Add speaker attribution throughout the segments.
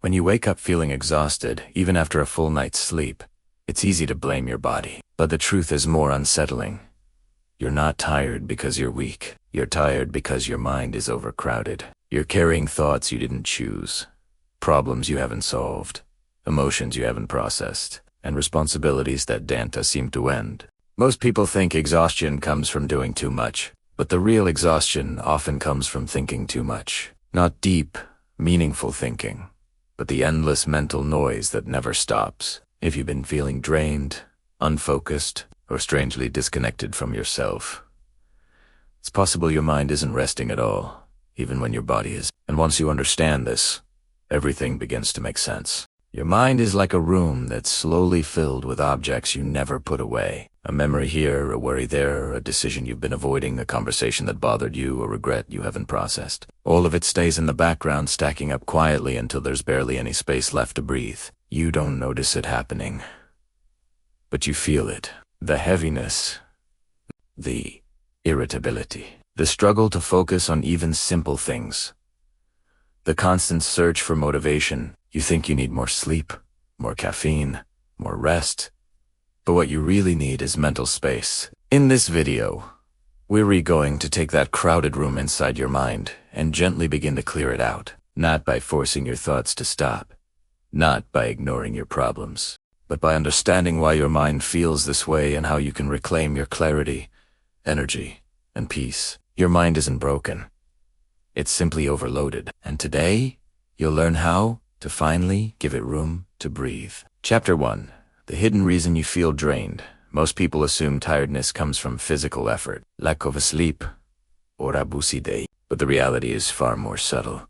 Speaker 1: When you wake up feeling exhausted, even after a full night's sleep, it's easy to blame your body. But the truth is more unsettling. You're not tired because you're weak. You're tired because your mind is overcrowded. You're carrying thoughts you didn't choose, problems you haven't solved, emotions you haven't processed, and responsibilities that don't seem to end. Most people think exhaustion comes from doing too much, but the real exhaustion often comes from thinking too much. Not deep, meaningful thinking, but the endless mental noise that never stops. If you've been feeling drained, unfocused, or strangely disconnected from yourself, it's possible your mind isn't resting at all, even when your body is. And once you understand this, everything begins to make sense. Your mind is like a room that's slowly filled with objects you never put away. A memory here, a worry there, a decision you've been avoiding, a conversation that bothered you, a regret you haven't processed. All of it stays in the background, stacking up quietly until there's barely any space left to breathe. You don't notice it happening, but you feel it. The heaviness, the irritability, the struggle to focus on even simple things, the constant search for motivation. You think you need more sleep, more caffeine, more rest, but what you really need is mental space. In this video, we're going to take that crowded room inside your mind and gently begin to clear it out, not by forcing your thoughts to stop, not by ignoring your problems, but by understanding why your mind feels this way and how you can reclaim your clarity, energy, and peace. Your mind isn't broken. It's simply overloaded. And today, you'll learn how to finally give it room to breathe. Chapter 1. The hidden reason you feel drained. Most people assume tiredness comes from physical effort, lack of sleep, or abusi day. But the reality is far more subtle.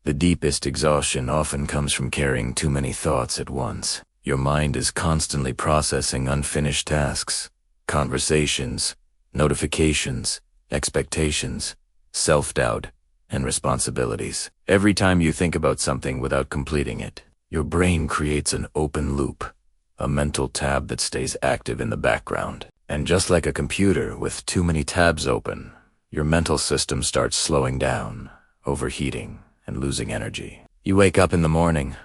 Speaker 1: The deepest exhaustion often comes from carrying too many thoughts at once. Your mind is constantly processing unfinished tasks, conversations, notifications, expectations, self-doubt, and responsibilities. Every time you think about something without completing it, your brain creates an open loop, a mental tab that stays active in the background. And just like a computer with too many tabs open, your mental system starts slowing down, overheating, and losing energy. You wake up in the morning,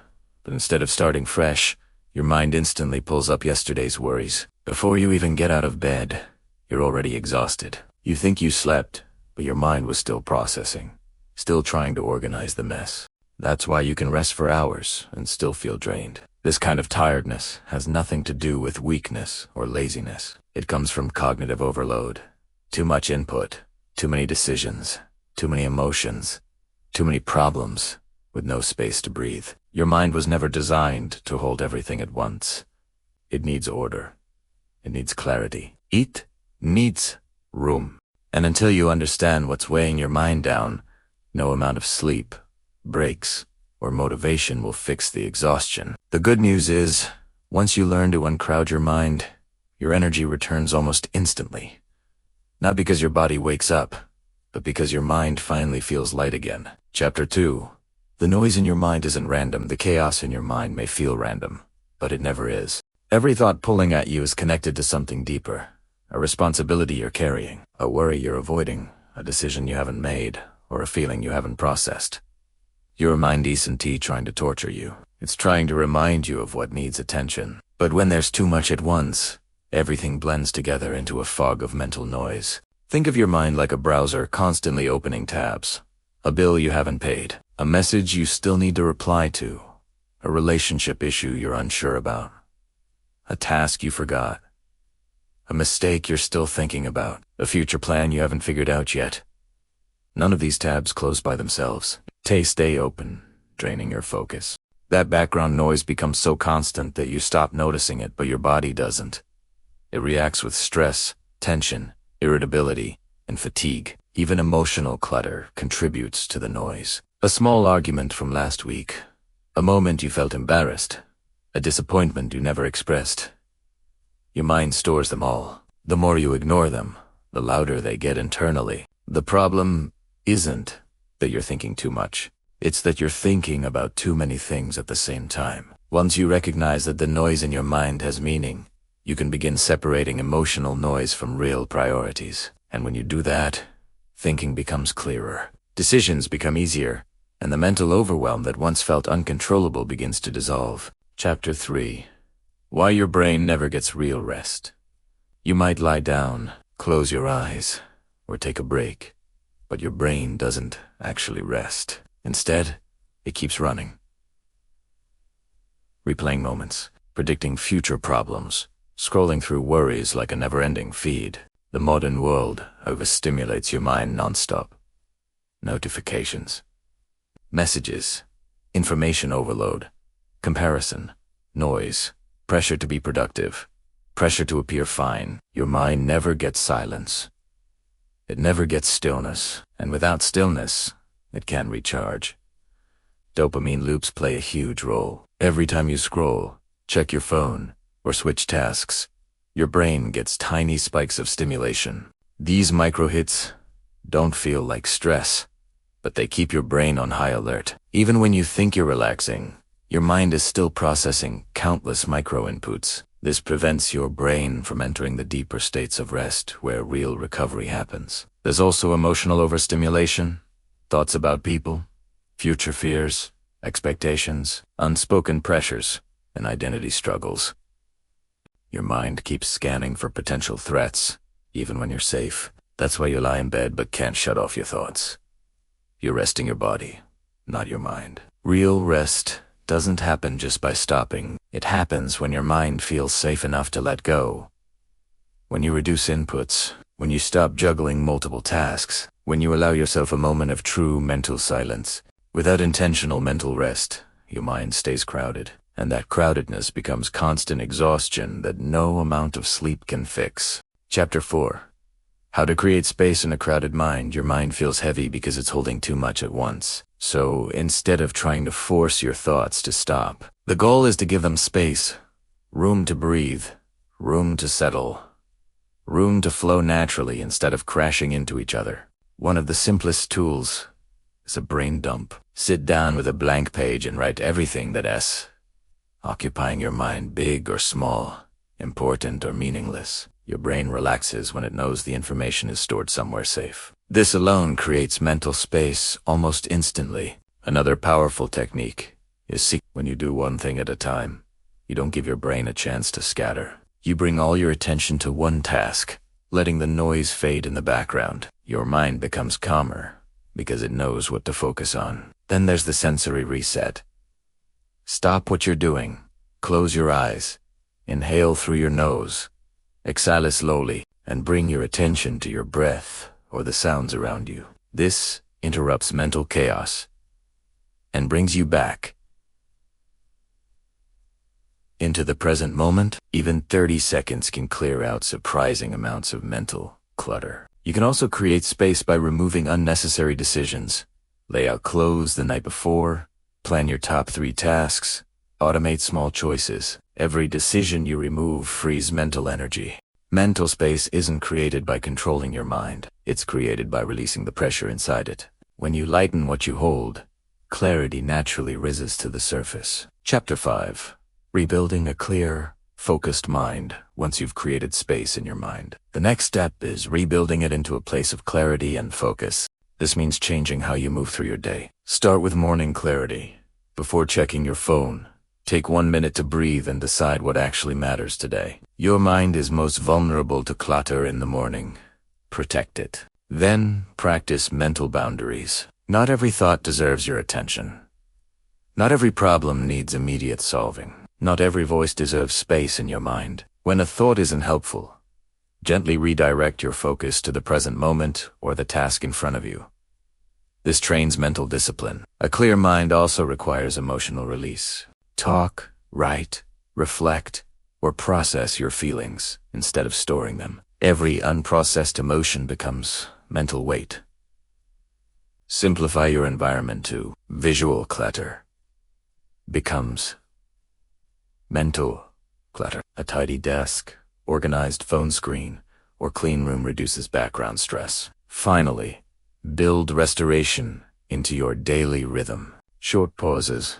Speaker 1: but instead of starting fresh, your mind instantly pulls up yesterday's worries. Before you even get out of bed, you're already exhausted. You think you slept, but your mind was still processing, still trying to organize the mess. That's why you can rest for hours and still feel drained. This kind of tiredness has nothing to do with weakness or laziness. It comes from cognitive overload. Too much input, too many decisions, too many emotions, too many problems, with no space to breathe. Your mind was never designed to hold everything at once. It needs order. It needs clarity. It needs room. And until you understand what's weighing your mind down, no amount of sleep, breaks, or motivation will fix the exhaustion. The good news is, once you learn to uncrowd your mind, your energy returns almost instantly. Not because your body wakes up, but because your mind finally feels light again. Chapter 2. The noise in your mind isn't random. The chaos in your mind may feel random, but it never is. Every thought pulling at you is connected to something deeper. A responsibility you're carrying, a worry you're avoiding, a decision you haven't made, or a feeling you haven't processed. Your mind isn't trying to torture you. It's trying to remind you of what needs attention. But when there's too much at once, everything blends together into a fog of mental noise. Think of your mind like a browser constantly opening tabs. A bill you haven't paid, a message you still need to reply to, a relationship issue you're unsure about, a task you forgot, a mistake you're still thinking about, a future plan you haven't figured out yet. None of these tabs close by themselves. They stay open, draining your focus. That background noise becomes so constant that you stop noticing it, but your body doesn't. It reacts with stress, tension, irritability, and fatigue. Even emotional clutter contributes to the noise. A small argument from last week, a moment you felt embarrassed, a disappointment you never expressed. Your mind stores them all. The more you ignore them, the louder they get internally. The problem isn't that you're thinking too much. It's that you're thinking about too many things at the same time. Once you recognize that the noise in your mind has meaning, you can begin separating emotional noise from real priorities. And when you do that, thinking becomes clearer. Decisions become easier, and the mental overwhelm that once felt uncontrollable begins to dissolve. Chapter 3. Why your brain never gets real rest. You might lie down, close your eyes, or take a break, but your brain doesn't actually rest. Instead, it keeps running. Replaying moments, predicting future problems, scrolling through worries like a never-ending feed. The modern world overstimulates your mind nonstop. Notifications, messages, information overload, comparison, noise, pressure to be productive, pressure to appear fine. Your mind never gets silence. It never gets stillness, and without stillness, it can't recharge. Dopamine loops play a huge role. Every time you scroll, check your phone, or switch tasks, your brain gets tiny spikes of stimulation. These micro-hits don't feel like stress, but they keep your brain on high alert. Even when you think you're relaxing, your mind is still processing countless micro-inputs. This prevents your brain from entering the deeper states of rest where real recovery happens. There's also emotional overstimulation, thoughts about people, future fears, expectations, unspoken pressures, and identity struggles. Your mind keeps scanning for potential threats, even when you're safe. That's why you lie in bed but can't shut off your thoughts. You're resting your body, not your mind. Real rest doesn't happen just by stopping. It happens when your mind feels safe enough to let go. When you reduce inputs, when you stop juggling multiple tasks, when you allow yourself a moment of true mental silence. Without intentional mental rest, your mind stays crowded, and that crowdedness becomes constant exhaustion that no amount of sleep can fix. Chapter 4. How to create space in a crowded mind. Your mind feels heavy because it's holding too much at once. So instead of trying to force your thoughts to stop, the goal is to give them space, room to breathe, room to settle, room to flow naturally instead of crashing into each other. One of the simplest tools is a brain dump. Sit down with a blank page and write everything that's occupying your mind, big or small, important or meaningless. Your brain relaxes when it knows the information is stored somewhere safe. This alone creates mental space almost instantly. Another powerful technique is when you do one thing at a time. You don't give your brain a chance to scatter. You bring all your attention to one task, letting the noise fade in the background. Your mind becomes calmer because it knows what to focus on. Then there's the sensory reset. Stop what you're doing. Close your eyes. Inhale through your nose. Exhale slowly, and bring your attention to your breath or the sounds around you. This interrupts mental chaos and brings you back into the present moment. Even 30 seconds can clear out surprising amounts of mental clutter. You can also create space by removing unnecessary decisions. Lay out clothes the night before, plan your top 3 tasks, automate small choices. Every decision you remove frees mental energy. Mental space isn't created by controlling your mind. It's created by releasing the pressure inside it. When you lighten what you hold, clarity naturally rises to the surface. Chapter 5. Rebuilding a clear, focused mind. Once you've created space in your mind, the next step is rebuilding it into a place of clarity and focus. This means changing how you move through your day. Start with morning clarity. Before checking your phone, take 1 minute to breathe and decide what actually matters today. Your mind is most vulnerable to clutter in the morning. Protect it. Then practice mental boundaries. Not every thought deserves your attention. Not every problem needs immediate solving. Not every voice deserves space in your mind. When a thought isn't helpful, gently redirect your focus to the present moment or the task in front of you. This trains mental discipline. A clear mind also requires emotional release. Talk, write, reflect, or process your feelings instead of storing them. Every unprocessed emotion becomes mental weight. Simplify your environment too. Visual clutter becomes mental clutter. A tidy desk, organized phone screen, or clean room reduces background stress. Finally, build restoration into your daily rhythm. Short pauses,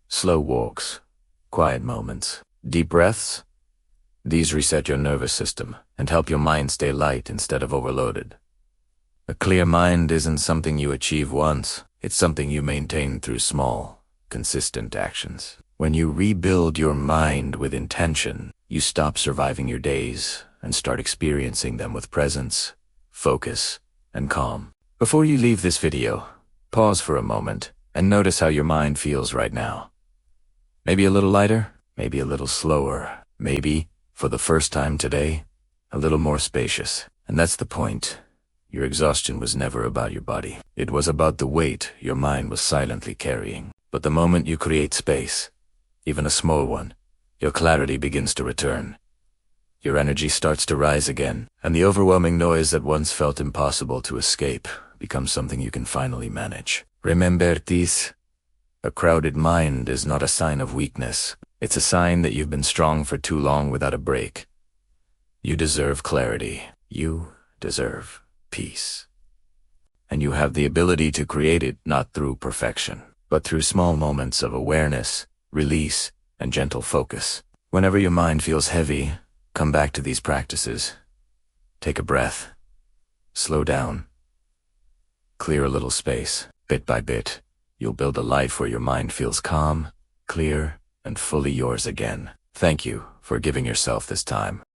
Speaker 1: slow walks, quiet moments, deep breaths. These reset your nervous system and help your mind stay light instead of overloaded. A clear mind isn't something you achieve once. It's something you maintain through small, consistent actions. When you rebuild your mind with intention, you stop surviving your days and start experiencing them with presence, focus, and calm. Before you leave this video, pause for a moment and notice how your mind feels right now. Maybe a little lighter, maybe a little slower, maybe, for the first time today, a little more spacious. And that's the point. Your exhaustion was never about your body. It was about the weight your mind was silently carrying. But the moment you create space, even a small one, your clarity begins to return. Your energy starts to rise again, and the overwhelming noise that once felt impossible to escape becomes something you can finally manage. Remember this: a crowded mind is not a sign of weakness. It's a sign that you've been strong for too long without a break. You deserve clarity. You deserve peace. And you have the ability to create it not through perfection, but through small moments of awareness, release, and gentle focus. Whenever your mind feels heavy, come back to these practices. Take a breath. Slow down. Clear a little space. Bit by bit, you'll build a life where your mind feels calm, clear, and fully yours again. Thank you for giving yourself this time.